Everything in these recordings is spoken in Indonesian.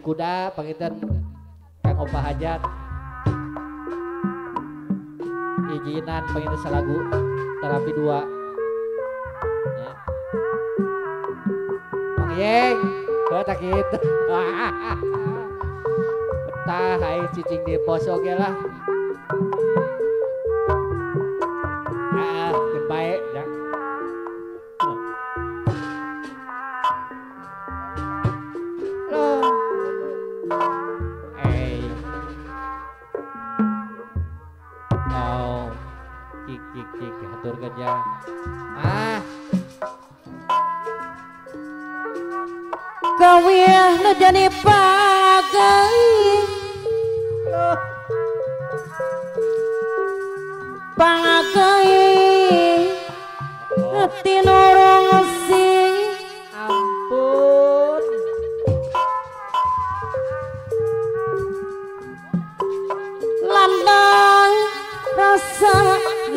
kuda panginten Kang Opa Hajat izinan panginten salagu terapi 2 ya. Mang Yeng tak gitu betah hai cicing di pos oke lah baik ya. Cik hatur kerja gawe nu jadi pagai pangagai hati nurung sing ampun landang rasa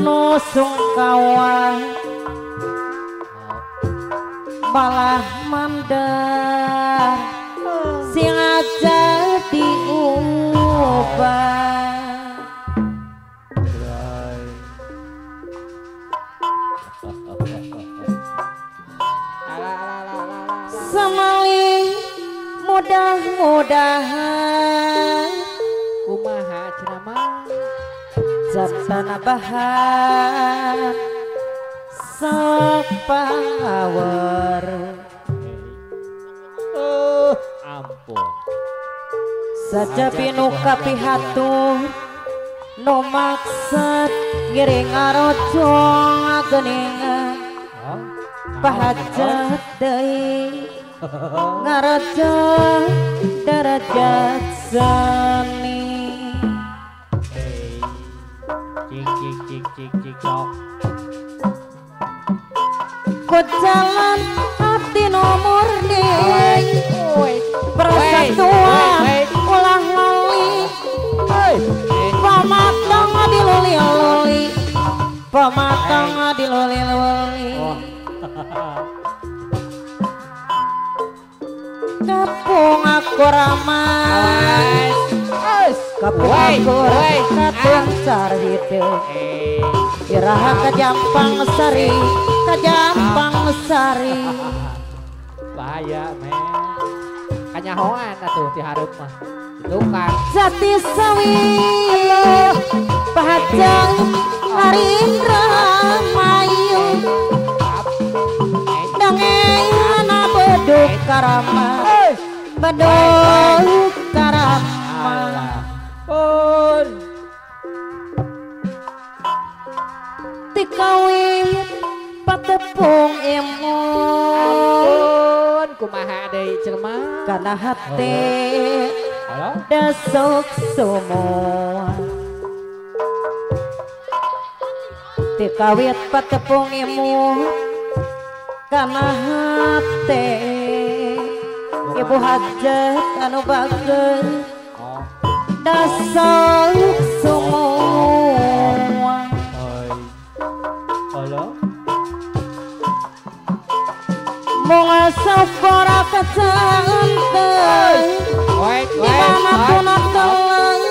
nusung kawan malah mandar sing aja diubah semali mudah-mudahan kumaha cenama jatana bahan sok power ampun saja pinu kapihatur no maksud ngiring arojong geningan pahajat deui ngarojong derajat seni cik sok ku jalan hati nomor persatuan ulah lali pamatang diluli-luli pamatang diluli-luli kapung aku ramai kapung aku katung sarite iraha kajampang sari bahaya men kanyahoan atuh di hareup mah itu kan jati sawi pahajang harindra mayu dongeng mana beduk karama pun tikawit patepung emun kumaha deui jelema kana hati dasuk semua tikawit patepung emun kana hati ibu hajat anu bageus dasuk semua Bunga safara kecanteng Dimana punat telang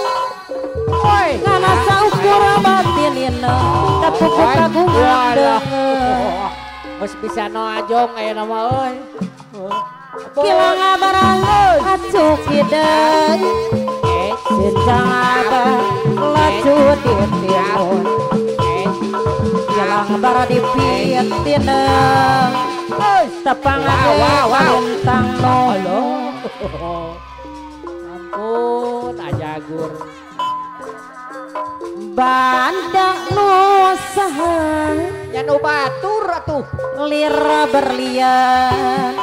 Ngana saukura batinina Dapuku kagungan denger Mus bisa no ajong kayak nama oi Kilang abarang acuk hidang Sincang abang laju di timun Kilang abarang di pitineng Tepang bintang nolo ampun ajagur Bandak nusaha nyanu batur atuh lira berlian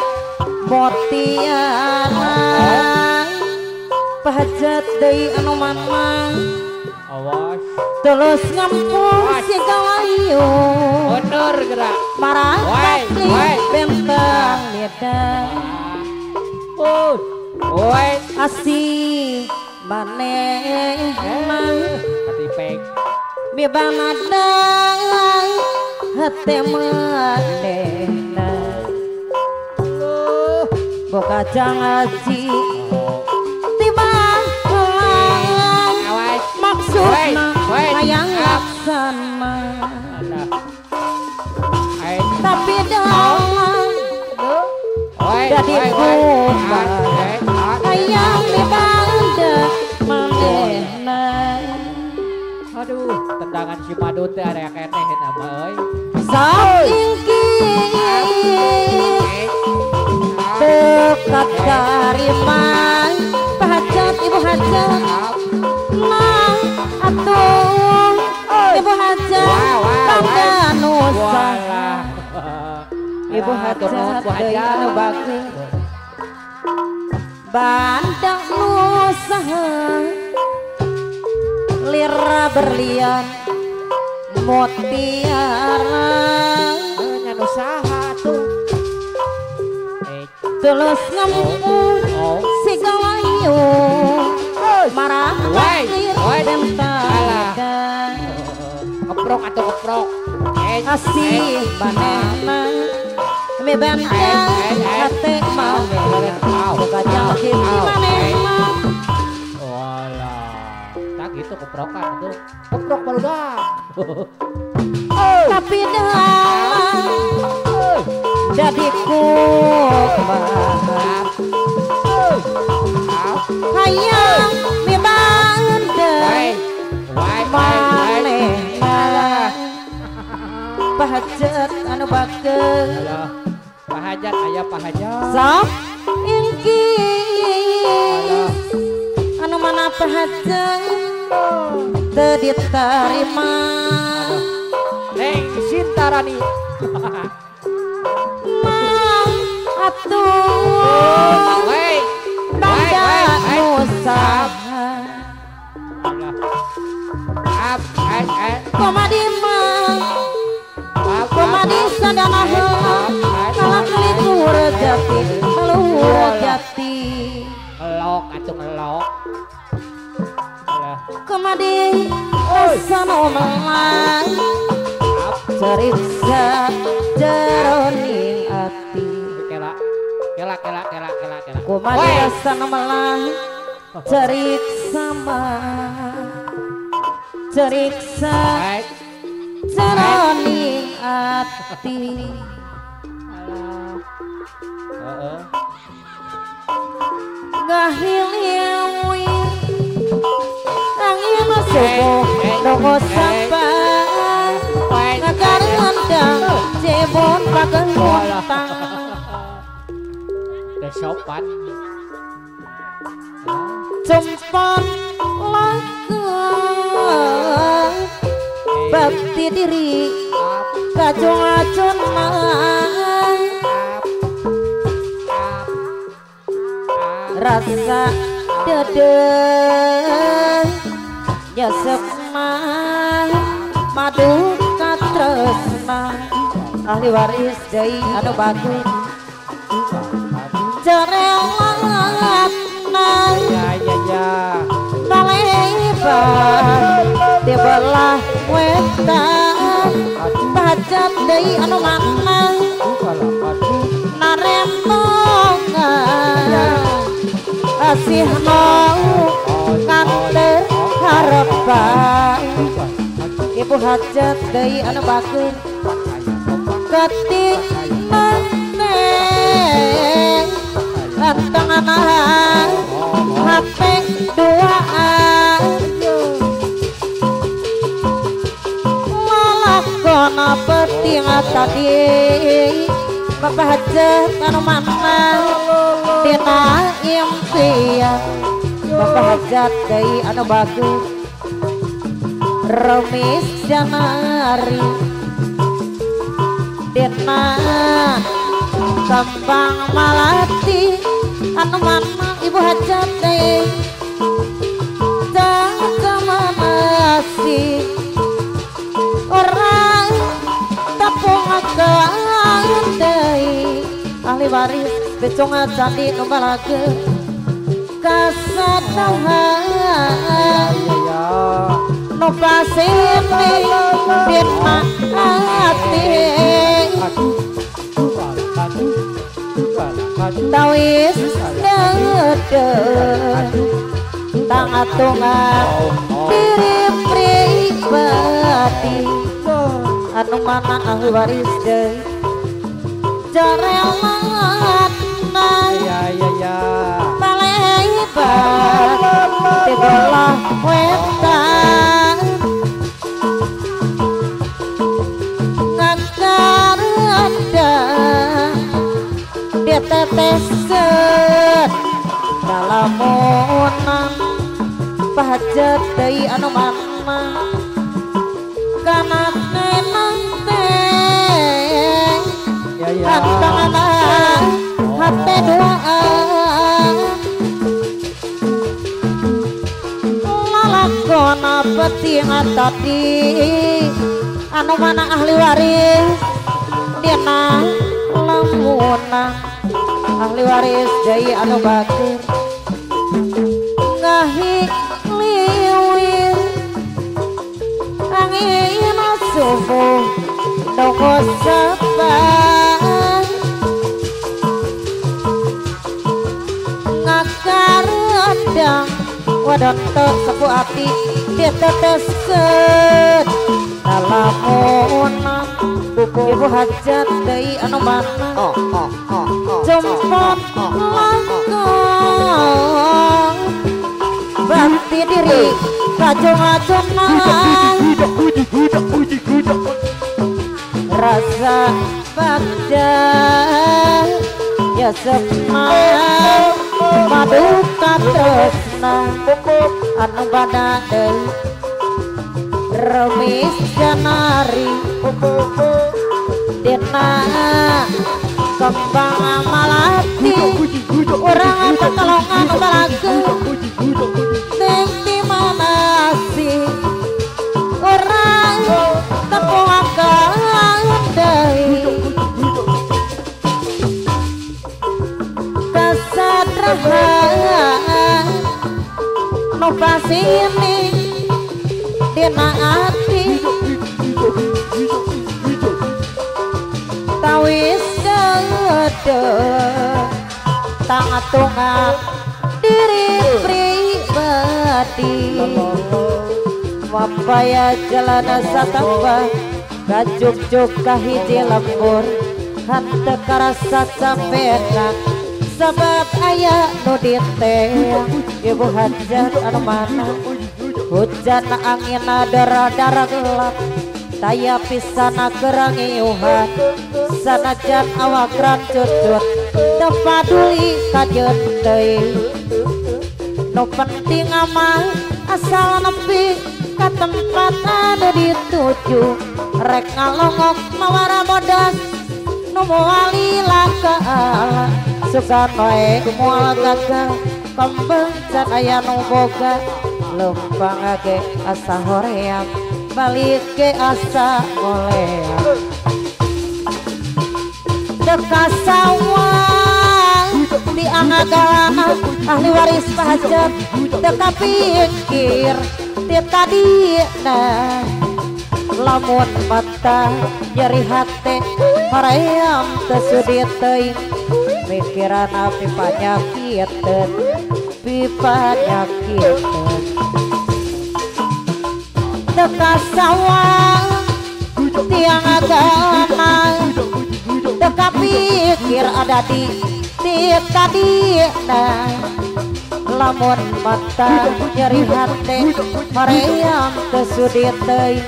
motian pahajat deui anu mamang awas tulus ngampung si gawayu bener gerak marah pasti bentang lidah woi asih maneh katipek bibanadang hati manehna boka jangaji sana Ada. Ai. tapi dalam Oi. jadi kuman ayam di banda manehna Aduh, tendangan si Madu teh area keneh nama euy. saking dekat karimang pahajat ibu hajat nang atuh ibu hajat bangga nusa ibu hajat deui anu bakti bandang nusa lira berlian mutiara Ngan usaha tuh. tulus ngempung si gawayu marah Woi, woi. bentakan Keprok atau keprok. asih banana me bentang hati mau buka jauh manena Walah. Tak gitu keprokan tuh. Keprok baru dah. tapi dah jadi kuman hayang me banda manena pahajat anu bakal Halo. Pak Hajat, ayah Pak Hajat. sok ingki anu mana pahajat teu diterima Neng Sintarani. mang atuh Woi. banda nusa komadi mang komadi sadana heula kalah kelikur jati keluar jati Elok atuh elok. Alah. komadi asana melang ceriksa jeroning ati Kela. Kela. komadi asana melang ceriksa ceriksa Baik. jeroning ati Heeh. ngahiliwi angin subuh dongo sampah ngakarandang jebon pagang muntang Udah sopan. cempan lakukan bakti diri kacung acun mang rasa dedeh nyesep mah madu katresna ahli waris deui anu bagus cerelat nang Ya. nalebar di belah wetan pajat deui anu manang narembongan asih mau kanter harapan ibu hajat deui anu bagus ketik meneng antang anak HP duaan lalakona penting tadi bapak hajat anu manang dina impian bapak hajat deui anu bagus remis janari dina kembang malati anu mana ibu hajat deui jaga manasi orang tapung akan deui ahli waris beconga candi numbalakeun kasadahan nu pasini dina ati tawis dede tang atungan diri pri pribadi anu mana ahli waris deui jarelatna ya palebat tigolah wetan ngakarada dia teteset dalamunan pahajat deui anu mana kana nenang teh kantangana hate doa lalakona penting tadi anu mana ahli waris dina lamuna ahli waris deui anu bakir ngahi liwir angin subuh doko sabar ngakar endang wadon sepu api dia teteset dalamunna ibu hajat deui anu mana jemput langkong bakti diri kajong-ajong rasa bagja ya semangat madu katresna anu bada deui remis janari dina kembang amalati urang pekalongan balageun teng di mana sih orang tepung akan deui kasadrahan nu pasini dina ati tawis dede tangatungan diri pribadi wapaya jalana satamba kajuk-juk kahiji lembur hante karasa capena sebab aya nu diteang ibu hajat anu mana hujan angin dara-dara gelap taya pisana kerangiuhan sanajan awak rancut-cut teu paduli kajeun deui nu penting mah asal nepi ka tempat anu dituju rek ngalongok mawara bodas nu moal lila ka Allah sugan wae moal gagal pembencan aya nu boga lempang ge asa hoream balik ke asa ngoleam dekat sawah di angagalana ahli waris pahajat teka pikir ti tadina lamun mata nyeri hate hoream teu sudi teuing pikiran api panyakiteun pipanyakiteun teka sawah tiang agama teka pikir ada di tadina lamun mata nyeri hate hoream teu sudi teuing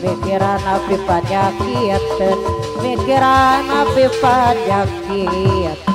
pikiran api panyakiteun pikiran api panyakiteun